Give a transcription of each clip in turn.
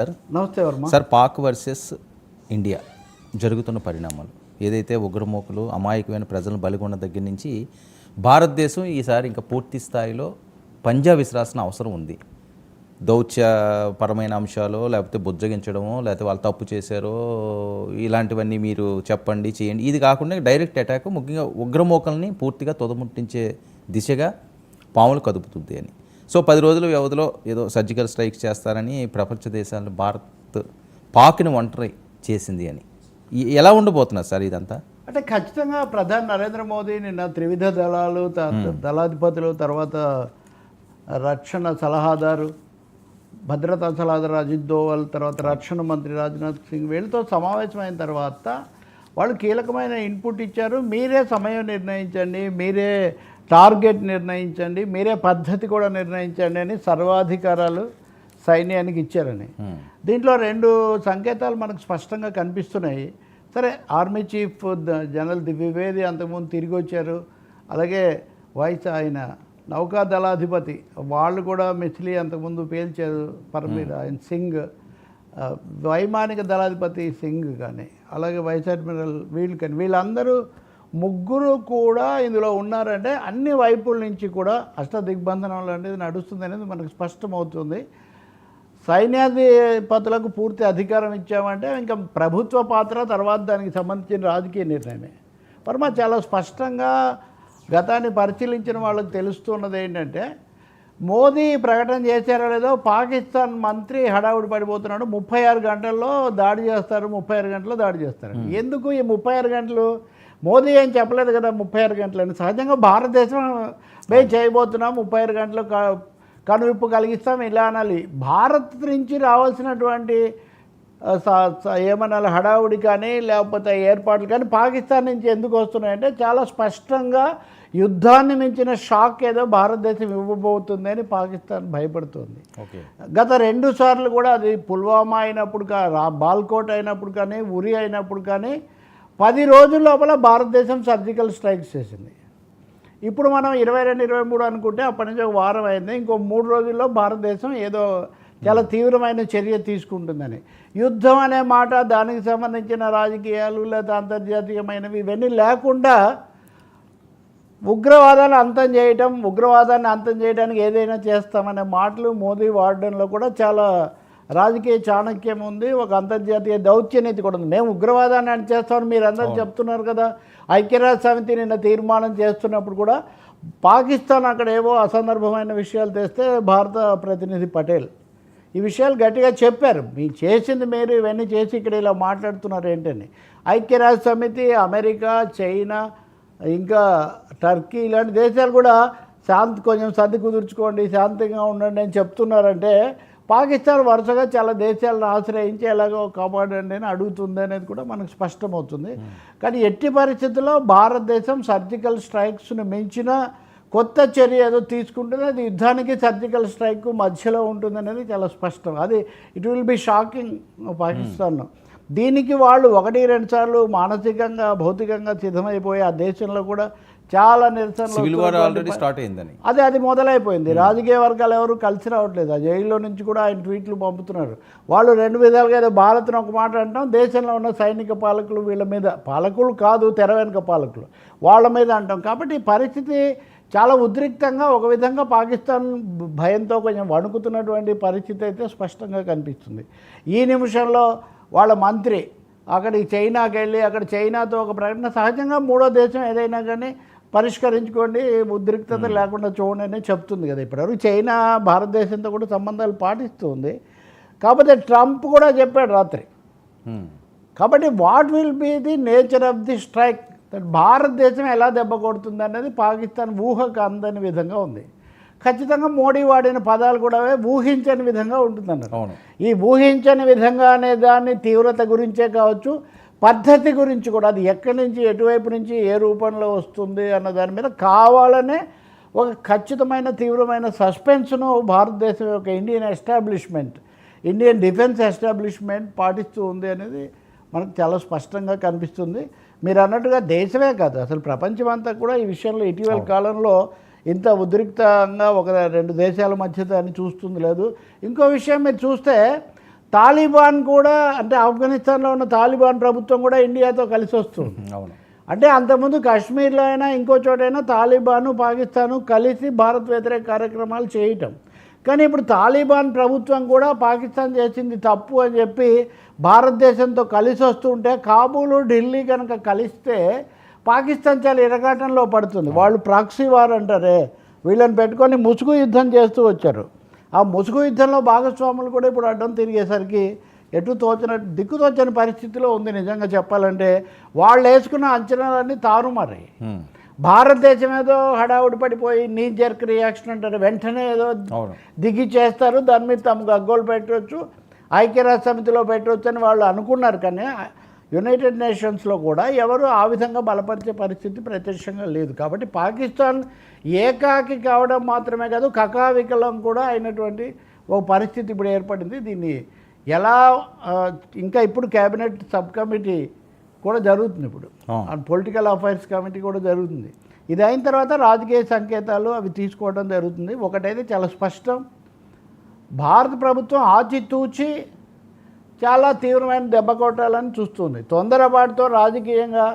Sir నమస్తే Varma. Sir Pak versus India జరుగుతున్న పరిణామాలు ఏదైతే ఉగ్రమూకలు అమాయకమైన ప్రజలను బలిగొన్న దగ్గర నుంచి భారతదేశం ఈసారి ఇంకా పూర్తి స్థాయిలో పంజా విసిరాల్సిన అవసరం ఉంది. దౌత్యపరమైన అంశాలు లేకపోతే బుజ్జగించడమో లేకపోతే వాళ్ళు తప్పు చేశారో ఇలాంటివన్నీ మీరు చెప్పండి చేయండి. ఇది కాకుండా డైరెక్ట్ అటాక్ ముఖ్యంగా ఉగ్రమూకల్ని పూర్తిగా తొదముట్టించే దిశగా పాములు కదుపుతుంది అని. సో 10 రోజుల వ్యవధిలో ఏదో సర్జికల్ స్ట్రైక్స్ చేస్తారని ప్రపంచ దేశాలను భారత్ పాక్ని ఒంటరి చేసింది అని ఎలా ఉండబోతున్నారు సార్ ఇదంతా? అంటే ఖచ్చితంగా ప్రధాని నరేంద్ర మోదీ నిన్న త్రివిధ దళాలు దళాధిపతులు, తర్వాత రక్షణ సలహాదారు, భద్రతా సలహాదారు అజిత్ దోవల్, తర్వాత రక్షణ మంత్రి రాజ్నాథ్ సింగ్ వీళ్ళతో సమావేశమైన తర్వాత వాళ్ళు కీలకమైన ఇన్పుట్ ఇచ్చారు. మీరే సమయం నిర్ణయించండి, మీరే టార్గెట్ నిర్ణయించండి, మీరే పద్ధతి కూడా నిర్ణయించండి అని సర్వాధికారాలు సైన్యానికి ఇచ్చారని. దీంట్లో 2 సంకేతాలు మనకు స్పష్టంగా కనిపిస్తున్నాయి. సరే, ఆర్మీ చీఫ్ జనరల్ ద్వివేది అంతకుముందు తిరిగి వచ్చారు. అలాగే ఆయన నౌకాదళాధిపతి వాళ్ళు కూడా మిసిలి అంతకుముందు పేల్చారు పరమీర్ ఆయన సింగ్, వైమానిక దళాధిపతి సింగ్ కానీ అలాగే వైస్ అడ్మిరల్ వీళ్ళు కానీ వీళ్ళందరూ ముగ్గురు కూడా ఇందులో ఉన్నారంటే అన్ని వైపుల నుంచి కూడా అష్టదిగ్బంధనంలో అనేది నడుస్తుంది అనేది మనకు స్పష్టమవుతుంది. సైన్యాధిపతులకు పూర్తి అధికారం ఇచ్చామంటే ఇంకా ప్రభుత్వ పాత్ర తర్వాత దానికి సంబంధించిన రాజకీయ నిర్ణయమే. వర్మ, చాలా స్పష్టంగా గతాన్ని పరిశీలించిన వాళ్ళకి తెలుస్తున్నది ఏంటంటే మోదీ ప్రకటన చేశారో లేదో పాకిస్తాన్ మంత్రి హడావుడి పడిపోతున్నాడు. 36 గంటల్లో దాడి చేస్తారు, 36 గంటల్లో దాడి చేస్తారు. ఎందుకు ఈ 36 గంటలు? మోదీ ఏం చెప్పలేదు కదా 36 గంటలని. సహజంగా భారతదేశం మేము చేయబోతున్నాం 36 గంటలు కనువిప్పు కలిగిస్తాం ఇలా అనాలి. భారత్ నుంచి రావాల్సినటువంటి ఏమనాలి హడావుడి కానీ లేకపోతే ఏర్పాట్లు కానీ పాకిస్తాన్ నుంచి ఎందుకు వస్తున్నాయంటే చాలా స్పష్టంగా యుద్ధాన్ని మించిన షాక్ ఏదో భారతదేశం ఇవ్వబోతుందని పాకిస్తాన్ భయపడుతుంది. గత 2 సార్లు కూడా అది పుల్వామా అయినప్పుడు బాల్కోట్ అయినప్పుడు కానీ ఉరి అయినప్పుడు కానీ 10 రోజుల లోపల భారతదేశం సర్జికల్ స్ట్రైక్స్ చేసింది. ఇప్పుడు మనం 22-23 అనుకుంటే అప్పటి నుంచి ఒక వారం అయింది. ఇంకో 3 రోజుల్లో భారతదేశం ఏదో చాలా తీవ్రమైన చర్య తీసుకుంటుందని. యుద్ధం అనే మాట, దానికి సంబంధించిన రాజకీయాలు లేదా అంతర్జాతీయమైనవి ఇవన్నీ లేకుండా ఉగ్రవాదాన్ని అంతం చేయడానికి ఏదైనా చేస్తామనే మాటలు మోదీ వాడడంలో కూడా చాలా రాజకీయ చాణక్యం ఉంది. ఒక అంతర్జాతీయ దౌత్యనీతి కూడా ఉంది. మేము ఉగ్రవాదాన్ని అణిచేస్తామని మీరు అందరూ చెప్తున్నారు కదా. ఐక్యరాజ్య సమితి నిన్న తీర్మానం చేస్తున్నప్పుడు కూడా పాకిస్తాన్ అక్కడ ఏవో అసందర్భమైన విషయాలు తెస్తే భారత ప్రతినిధి పటేల్ ఈ విషయాలు గట్టిగా చెప్పారు. మీరు చేసింది మీరు ఇవన్నీ చేసి ఇక్కడ ఇలా మాట్లాడుతున్నారు ఏంటని. ఐక్యరాజ్య సమితి, అమెరికా, చైనా, ఇంకా టర్కీ ఇలాంటి దేశాలు కూడా కొంచెం సర్ది కుదుర్చుకోండి, శాంతంగా ఉండండి అని చెప్తున్నారంటే పాకిస్తాన్ వరుసగా చాలా దేశాలను ఆశ్రయించి ఎలాగో కాపాడండి అని అడుగుతుంది అనేది కూడా మనకు స్పష్టమవుతుంది. కానీ ఎట్టి పరిస్థితుల్లో భారతదేశం సర్జికల్ స్ట్రైక్స్ను మించిన కొత్త చర్య ఏదో తీసుకుంటుంది. అది యుద్ధానికి సర్జికల్ స్ట్రైక్ మధ్యలో ఉంటుంది అనేది చాలా స్పష్టం. అది it will be shocking Pakistan. దీనికి వాళ్ళు 1-2 సార్లు మానసికంగా భౌతికంగా సిద్ధమైపోయి ఆ దేశంలో కూడా చాలా నిరసనలు అది మొదలైపోయింది. రాజకీయ వర్గాలు ఎవరు కలిసి రావట్లేదు. ఆ జైల్లో నుంచి కూడా ఆయన ట్వీట్లు పంపుతున్నారు. వాళ్ళు 2 విధాలుగా ఏదో భారత్ను ఒక మాట అంటాం, దేశంలో ఉన్న సైనిక పాలకులు వీళ్ళ మీద, పాలకులు కాదు తెర వెనుక పాలకులు వాళ్ళ మీద అంటాం. కాబట్టి ఈ పరిస్థితి చాలా ఉద్రిక్తంగా ఒక విధంగా పాకిస్తాన్ భయంతో కొంచెం వణుకుతున్నటువంటి పరిస్థితి అయితే స్పష్టంగా కనిపిస్తుంది. ఈ నిమిషంలో వాళ్ళ మంత్రి అక్కడికి చైనాకి వెళ్ళి అక్కడ చైనాతో ఒక ప్రకటన, సహజంగా 3వ దేశం ఏదైనా కానీ పరిష్కరించుకోండి, ఉద్రిక్తత లేకుండా చూడండి అని చెప్తుంది కదా. ఇప్పటివరకు చైనా భారతదేశంతో కూడా సంబంధాలు పాటిస్తుంది. కాకపోతే ట్రంప్ కూడా చెప్పాడు రాత్రి. కాబట్టి what will be the nature of the strike, భారతదేశం ఎలా దెబ్బ కొడుతుంది అనేది పాకిస్తాన్ ఊహకు అందని విధంగా ఉంది. ఖచ్చితంగా మోడీ వాడిన పదాలు కూడా ఊహించని విధంగా ఉంటుందన్నారు. ఈ ఊహించని విధంగా అనే దాన్ని తీవ్రత గురించే కావచ్చు, పద్ధతి గురించి కూడా, అది ఎక్కడి నుంచి ఎటువైపు నుంచి ఏ రూపంలో వస్తుంది అన్న దాని మీద కావాలనే ఒక ఖచ్చితమైన తీవ్రమైన సస్పెన్స్ను భారతదేశం యొక్క ఇండియన్ డిఫెన్స్ ఎస్టాబ్లిష్మెంట్ పాటిస్తూ ఉంది అనేది మనకు చాలా స్పష్టంగా కనిపిస్తుంది. మీరు అన్నట్టుగా దేశమే కాదు, అసలు ప్రపంచమంతా కూడా ఈ విషయంలో ఇటీవల కాలంలో ఇంత ఉద్రిక్తంగా 1-2 దేశాల మధ్య దాన్ని చూస్తుంది లేదు. ఇంకో విషయం మీరు చూస్తే తాలిబాన్ కూడా అంటే ఆఫ్ఘనిస్తాన్లో ఉన్న తాలిబాన్ ప్రభుత్వం కూడా ఇండియాతో కలిసి వస్తుంది. అవును. అంటే అంతకుముందు కాశ్మీర్లో అయినా ఇంకో చోటైనా తాలిబాను పాకిస్తాను కలిసి భారత్ వ్యతిరేక కార్యక్రమాలు చేయటం. కానీ ఇప్పుడు తాలిబాన్ ప్రభుత్వం కూడా పాకిస్తాన్ చేసింది తప్పు అని చెప్పి భారతదేశంతో కలిసి వస్తుంటే కాబూలు ఢిల్లీ కనుక కలిస్తే పాకిస్తాన్ చాలా ఇరగాటంలో పడుతుంది. వాళ్ళు ప్రాక్సీ వార్ అంటారే, వీళ్ళని పెట్టుకొని ముసుగు యుద్ధం చేస్తూ వచ్చారు. ఆ ముసుగు యుద్ధంలో భాగస్వాములు కూడా ఇప్పుడు అడ్డం తిరిగేసరికి ఎటు దిక్కుతోచని పరిస్థితిలో ఉంది. నిజంగా చెప్పాలంటే వాళ్ళు వేసుకున్న అంచనాలన్నీ తారుమారాయి. భారతదేశం ఏదో హడావుడి పడిపోయి నీ జర్క్ రియాక్షన్ అంటారు, వెంటనే ఏదో దిగి చేస్తారు, దాని మీద తమకు గగ్గోలు పెట్టవచ్చు, ఐక్యరాజ్య సమితిలో పెట్టవచ్చు అని వాళ్ళు అనుకున్నారు. కానీ యునైటెడ్ నేషన్స్లో కూడా ఎవరు ఆ విధంగా బలపరిచే పరిస్థితి ప్రత్యక్షంగా లేదు. కాబట్టి పాకిస్తాన్ ఏకాకి కావడం మాత్రమే కాదు, కకావికలం కూడా అయినటువంటి ఒక పరిస్థితి ఇప్పుడు ఏర్పడింది. దీన్ని ఎలా ఇంకా ఇప్పుడు క్యాబినెట్ సబ్ కమిటీ కూడా జరుగుతుంది, ఇప్పుడు పొలిటికల్ అఫైర్స్ కమిటీ కూడా జరుగుతుంది. ఇది అయిన తర్వాత రాజకీయ సంకేతాలు అవి తీసుకోవడం జరుగుతుంది. ఒకటైతే చాలా స్పష్టం, భారత ప్రభుత్వం ఆచితూచి చాలా తీవ్రమైన దెబ్బ కొట్టాలని చూస్తుంది. తొందరపాటుతో రాజకీయంగా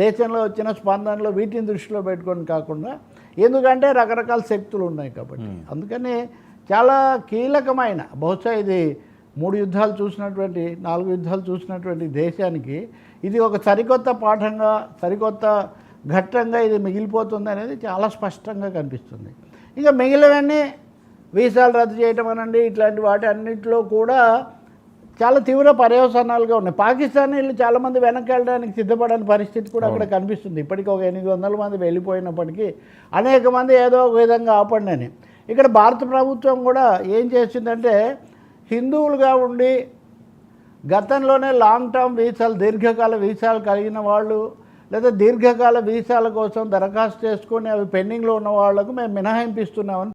దేశంలో వచ్చిన స్పందనలు వీటిని దృష్టిలో పెట్టుకొని కాకుండా, ఎందుకంటే రకరకాల శక్తులు ఉన్నాయి కాబట్టి. అందుకని చాలా కీలకమైన, బహుశా ఇది 3 యుద్ధాలు చూసినటువంటి 4 యుద్ధాలు చూసినటువంటి దేశానికి ఇది ఒక సరికొత్త పాఠంగా, సరికొత్త ఘట్టంగా ఇది మిగిలిపోతుంది అనేది చాలా స్పష్టంగా కనిపిస్తుంది. ఇంకా మిగిలినవన్నీ వీసాలు రద్దు చేయటం అనండి, ఇట్లాంటి వాటి అన్నింటిలో కూడా చాలా తీవ్ర పర్యవసానాలుగా ఉన్నాయి. పాకిస్తానీలు చాలామంది వెనక్కి వెళ్ళడానికి సిద్ధపడని పరిస్థితి కూడా అక్కడ కనిపిస్తుంది. ఇప్పటికీ ఒక 800 మంది వెళ్ళిపోయినప్పటికీ అనేక మంది ఏదో ఒక విధంగా ఆపండి అని. ఇక్కడ భారత ప్రభుత్వం కూడా ఏం చేసిందంటే, హిందువులుగా ఉండి గతంలోనే లాంగ్ టర్మ్ వీసాలు, దీర్ఘకాల వీసాలు కలిగిన వాళ్ళు లేదా దీర్ఘకాల వీసాల కోసం దరఖాస్తు చేసుకొని అవి పెండింగ్లో ఉన్న వాళ్లకు మేము మినహాయింపు ఇస్తున్నామని